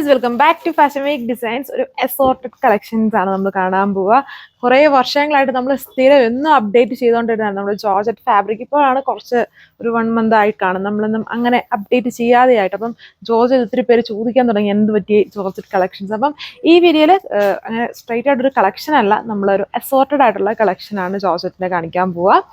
Guys welcome back to fashion week designs. ഒരു assorted collections ആണ് നമ്മൾ കാണാൻ പോവുക. കുറേ വർഷങ്ങളായിട്ട് നമ്മൾ സ്ഥിരം എന്നും അപ്ഡേറ്റ് ചെയ്തുകൊണ്ടിരുന്നതാണ് നമ്മൾ ജോർജറ്റ് ഫാബ്രിക്. ഇപ്പോഴാണ് കുറച്ച് ഒരു 1 month ആയി കാണും നമ്മളൊന്നും അങ്ങനെ അപ്ഡേറ്റ് ചെയ്യാതെയായിട്ട്. അപ്പം ജോർജറ്റ് ഒത്തിരി പേര് ചോദിക്കാൻ തുടങ്ങി എന്ത് പറ്റി ജോർജറ്റ് കളക്ഷൻസ്. അപ്പം ഈ വീഡിയോയിൽ അങ്ങനെ സ്ട്രൈറ്റ് ആയിട്ടൊരു കളക്ഷൻ അല്ല, നമ്മളൊരു അസോർട്ടഡ് ആയിട്ടുള്ള കളക്ഷനാണ് ജോർജറ്റിനെ കാണിക്കാൻ പോവുക.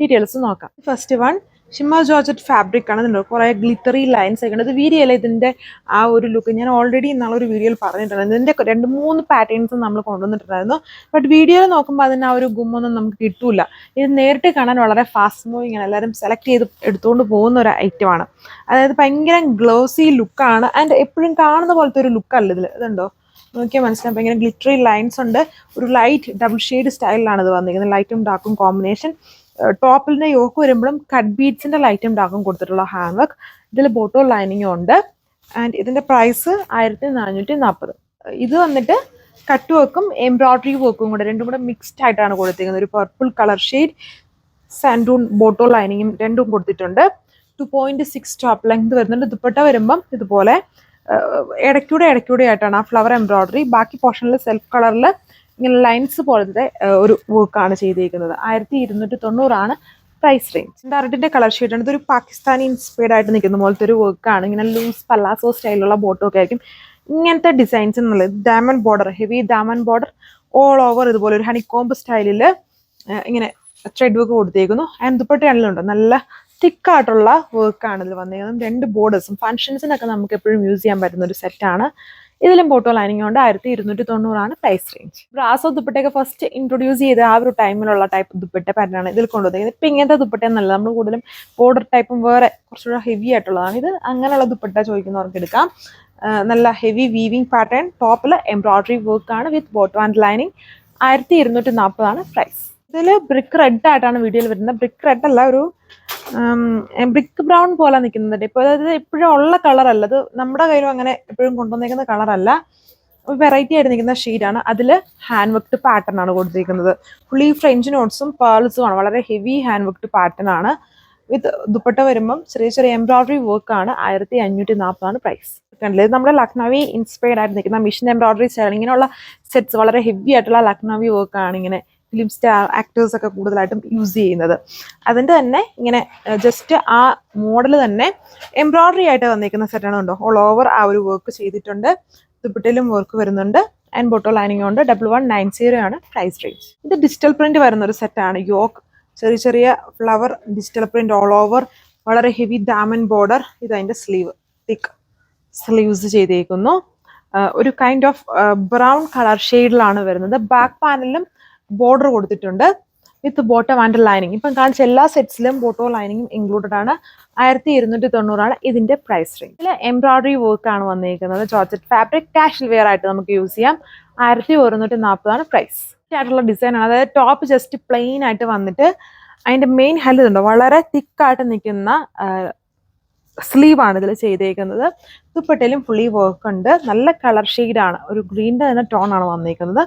ഡീറ്റെയിൽസ് നോക്കാം. First one shimmer georgette fabric ആണ്. ഇതിൻ്റെ കുറേ ഗ്ലിറ്ററി ലൈൻസ് ഒക്കെ ഉണ്ട്. ഇത് വീഡിയോയിൽ ഇതിൻ്റെ ആ ഒരു ലുക്ക് ഞാൻ ഓൾറെഡി ഇന്നാളൊരു വീഡിയോയിൽ പറഞ്ഞിട്ടുണ്ടായിരുന്നു. ഇതിൻ്റെ 2-3 പാറ്റേൺസ് നമ്മൾ കൊണ്ടുവന്നിട്ടുണ്ടായിരുന്നു. ബട്ട് വീഡിയോയിൽ നോക്കുമ്പോൾ അതിന് ആ ഒരു ഗുമ്മൊന്നും നമുക്ക് കിട്ടൂല. ഇത് നേരിട്ട് കാണാൻ വളരെ ഫാസ്റ്റ് മൂവിങ് ആണ്. എല്ലാവരും സെലക്ട് ചെയ്ത് എടുത്തുകൊണ്ട് പോകുന്ന ഒരു ഐറ്റമാണ്. അതായത് ഭയങ്കര ഗ്ലോസി ലുക്കാണ്. ആൻഡ് എപ്പോഴും കാണുന്ന പോലത്തെ ഒരു ലുക്കല്ല ഇതിൽ. ഇതുണ്ടോ നോക്കിയാൽ മനസ്സിലാവും. ഭയങ്കര ഗ്ലിറ്ററി ലൈൻസ് ഉണ്ട്. ഒരു ലൈറ്റ് ഡബിൾ ഷെയ്ഡ് സ്റ്റൈലിലാണ് ഇത് വന്നിരിക്കുന്നത്. ലൈറ്റും ഡാർക്കും കോമ്പിനേഷൻ. ടോപ്പിലിൻ്റെ യോക്ക് വരുമ്പോഴും കട്ട് ബീഡ്സിൻ്റെ ലൈറ്റും ഡാർക്കും കൊടുത്തിട്ടുള്ള ഹാൻഡ് വർക്ക്. ഇതിൽ ബോട്ടോ ലൈനിങ്ങും ഉണ്ട്. ആൻഡ് ഇതിൻ്റെ പ്രൈസ് 1440. ഇത് വന്നിട്ട് കട്ട് വർക്കും എംബ്രോയ്ഡറി വർക്കും കൂടെ രണ്ടും കൂടെ മിക്സ്ഡ് ആയിട്ടാണ് കൊടുത്തിരിക്കുന്നത്. ഒരു പർപ്പിൾ കളർ ഷെയ്ഡ് സാൻഡൂൺ ബോട്ടോ ലൈനിങ്ങും രണ്ടും കൊടുത്തിട്ടുണ്ട്. 2.6 ടോപ്പ് ലെങ്ത് വരുന്നുണ്ട്. ദുപ്പട്ട വരുമ്പം ഇതുപോലെ ഇടയ്ക്കൂടെ ആയിട്ടാണ് ആ ഫ്ലവർ എംബ്രോയ്ഡറി. ബാക്കി പോർഷനിൽ സെൽഫ് കളറിൽ ഇങ്ങനെ ലൈൻസ് പോലത്തെ ഒരു വർക്കാണ് ചെയ്തിരിക്കുന്നത്. 1290 പ്രൈസ് റേഞ്ച്. ഡയറക്റ്റിൻ്റെ കളർ ഷെയ്ഡാണ്. ഇതൊരു പാകിസ്ഥാനി ഇൻസ്പയർഡ് ആയിട്ട് നിൽക്കുന്ന പോലത്തെ ഒരു വർക്കാണ്. ഇങ്ങനെ ലൂസ് പല്ലാസോ സ്റ്റൈലുള്ള ബോട്ടോ ഒക്കെ ആയിരിക്കും. ഇങ്ങനത്തെ ഡിസൈൻസ് എന്നുള്ളത് diamond border, heavy diamond border all over ഇതുപോലെ ഒരു ഹണിക്കോംബ് സ്റ്റൈലിൽ ഇങ്ങനെ ത്രെഡ് വർക്ക് കൊടുത്തേക്കുന്നു. ആൻഡ് ദുപ്പട്ടയാണെങ്കിലും നല്ല തിക്കായിട്ടുള്ള വർക്കാണ് ഇതിൽ വന്നിരിക്കുന്നത്. 2 ബോർഡേഴ്സും ഫംഗ്ഷൻസിനൊക്കെ നമുക്ക് എപ്പോഴും യൂസ് ചെയ്യാൻ പറ്റുന്ന ഒരു സെറ്റാണ്. ഇതിലും ബോട്ടോ ലൈനിങ് കൊണ്ട് 1290 പ്രൈസ് റേഞ്ച്. ബ്രാസോ ദുപ്പട്ടയൊക്കെ ഫസ്റ്റ് ഇൻട്രൊഡ്യൂസ് ചെയ്ത ആ ഒരു ടൈമിലുള്ള ടൈപ്പ് ദുപ്പട്ട പാറ്റേണാണ് ഇതിൽ കൊണ്ടുവന്നിരിക്കുന്നത്. ഇപ്പം ഇങ്ങനത്തെ ദുപ്പട്ട എന്നല്ല, നമ്മൾ കൂടുതലും ബോർഡർ ടൈപ്പും വേറെ കുറച്ചുകൂടെ ഹെവി ആയിട്ടുള്ളതാണ്. ഇത് അങ്ങനെയുള്ള ദുപ്പട്ട ചോദിക്കുന്നവർക്ക് എടുക്കാം. നല്ല ഹെവി വീവിങ് പാറ്റേൺ. ടോപ്പിൽ എംബ്രോയ്ഡറി വർക്കാണ് വിത്ത് ബോട്ടോ ആൻഡ് ലൈനിങ്. 1240 പ്രൈസ്. ഇതിൽ ബ്രിക്ക് റെഡ് ആയിട്ടാണ് വീഡിയോയിൽ വരുന്നത്. ബ്രിക്ക് റെഡ് അല്ല, ഒരു ബ്രിക്ക് ബ്രൗൺ പോലെ നിൽക്കുന്നുണ്ട്. ഇപ്പോൾ അതായത് എപ്പോഴും ഉള്ള കളറല്ല, അത് നമ്മുടെ കയ്യിലും അങ്ങനെ എപ്പോഴും കൊണ്ടുവന്നിരിക്കുന്ന കളറല്ല. വെറൈറ്റി ആയിട്ട് നിൽക്കുന്ന ഷെയ്ഡാണ്. അതിൽ ഹാൻഡ് വർക്ക്ഡ് പാറ്റേൺ ആണ് കൊടുത്തിരിക്കുന്നത്. ഫുള്ളി ഫ്രഞ്ച് നോട്ട്സും പേൾസും ആണ്. വളരെ ഹെവി ഹാൻഡ് വർക്ക്ഡ് പാറ്റേൺ ആണ്. വിത്ത് ദുപ്പട്ട വരുമ്പം ചെറിയ എംബ്രോയ്ഡറി വർക്കാണ്. 1540 പ്രൈസ്. കണ്ടില്ലേ, നമ്മുടെ ലക്നവി ഇൻസ്പയർഡ് ആയിട്ട് നിൽക്കുന്ന മിഷൻ എംബ്രോയ്ഡറി സ്റ്റൈൽ. ഇങ്ങനെയുള്ള സെറ്റ്സ് വളരെ ഹെവി ആയിട്ടുള്ള ലക്നവി വർക്കാണ് ഇങ്ങനെ ഫിലിം സ്റ്റാർ ആക്ടേഴ്സ് ഒക്കെ കൂടുതലായിട്ടും യൂസ് ചെയ്യുന്നത്. അതിൻ്റെ തന്നെ ഇങ്ങനെ ജസ്റ്റ് ആ മോഡൽ തന്നെ എംബ്രോയ്ഡറി ആയിട്ട് വന്നിരിക്കുന്ന സെറ്റാണ്. ഉണ്ടോ ഓൾ ഓവർ ആ ഒരു വർക്ക് ചെയ്തിട്ടുണ്ട്. ദുപ്പട്ടയിലും വർക്ക് വരുന്നുണ്ട്. ആൻഡ് ബോട്ടോ ലൈനിങ് കൊണ്ട് 1190 പ്രൈസ് റേഞ്ച്. ഇത് ഡിജിറ്റൽ പ്രിന്റ് വരുന്ന ഒരു സെറ്റാണ്. യോക്ക് ചെറിയ flower digital print all over. വളരെ ഹെവി ഡയമണ്ട് ബോർഡർ. ഇത് അതിൻ്റെ സ്ലീവ് തിക്ക് സ്ലീവ്സ് ചെയ്തേക്കുന്നു. ഒരു കൈൻഡ് ഓഫ് ബ്രൗൺ കളർ ഷെയ്ഡിലാണ് വരുന്നത്. ബാക്ക് പാനലിലും ബോർഡർ കൊടുത്തിട്ടുണ്ട് വിത്ത് ബോട്ടം ആൻഡ് ലൈനിങ്. ഇപ്പം കാണിച്ച എല്ലാ സെറ്റ്സിലും ബോട്ടോ ലൈനിങ്ങും ഇൻക്ലൂഡഡ് ആണ്. 1290 ഇതിന്റെ പ്രൈസ് റേഞ്ച്. ഇതിൽ എംബ്രോയ്ഡറി വർക്കാണ് വന്നിരിക്കുന്നത്. ജോർജറ്റ് ഫാബ്രിക് കാഷ്വൽ വെയർ ആയിട്ട് നമുക്ക് യൂസ് ചെയ്യാം. 1140 പ്രൈസ്. ആയിട്ടുള്ള ഡിസൈനാണ്. അതായത് ടോപ്പ് ജസ്റ്റ് പ്ലെയിൻ ആയിട്ട് വന്നിട്ട് അതിന്റെ മെയിൻ ഹെഡ് ഉണ്ടോ വളരെ തിക്കായിട്ട് നിൽക്കുന്ന സ്ലീവാണ് ഇതിൽ ചെയ്തേക്കുന്നത്. ദുപ്പട്ടയിലും ഫുള്ളി വർക്ക് ഉണ്ട്. നല്ല കളർ ഷെയ്ഡാണ്. ഒരു ഗ്രീൻ്റെ തന്നെ ടോൺ ആണ് വന്നിരിക്കുന്നത്.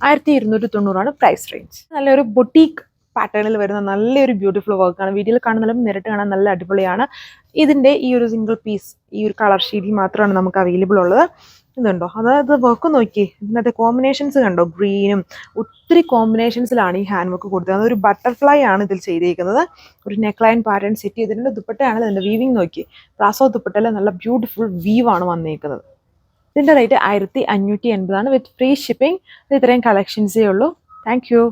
1290 പ്രൈസ് റേഞ്ച്. നല്ലൊരു ബൊട്ടീക്ക് പാറ്റേണിൽ വരുന്ന നല്ലൊരു ബ്യൂട്ടിഫുൾ വർക്കാണ്. വീഡിയോയിൽ കാണുന്നതിലും നേരിട്ട് കാണാൻ നല്ല അടിപൊളിയാണ്. ഇതിൻ്റെ ഈ ഒരു സിംഗിൾ പീസ് ഈ ഒരു കളർ ഷെയ്ഡിൽ മാത്രമാണ് നമുക്ക് അവൈലബിൾ ഉള്ളത്. ഇതുണ്ടോ, അതായത് വർക്ക് നോക്കി ഇതിനകത്തെ കോമ്പിനേഷൻസ് കണ്ടോ. ഗ്രീനും ഒത്തിരി കോമ്പിനേഷൻസിലാണ് ഈ ഹാൻഡ് വർക്ക് കൊടുത്തത്. അതൊരു ബട്ടർഫ്ലൈ ആണ് ഇതിൽ ചെയ്തിരിക്കുന്നത്. ഒരു നെക്ക് ലൈൻ പാറ്റേൺ സെറ്റ് ചെയ്തിട്ടുണ്ട്. ദുപ്പട്ടയാണ് ഇതിൻ്റെ വീവിങ് നോക്കി. ബ്രാസോ ദുപ്പട്ടയിൽ നല്ല ബ്യൂട്ടിഫുൾ വീവാണ് വന്നിരിക്കുന്നത്. ഇതിൻ്റെ റേറ്റ് 1580 വിത്ത് ഫ്രീ ഷിപ്പിംഗ്. ഇത്രയും കളക്ഷൻസേ ഉള്ളൂ. Thank you.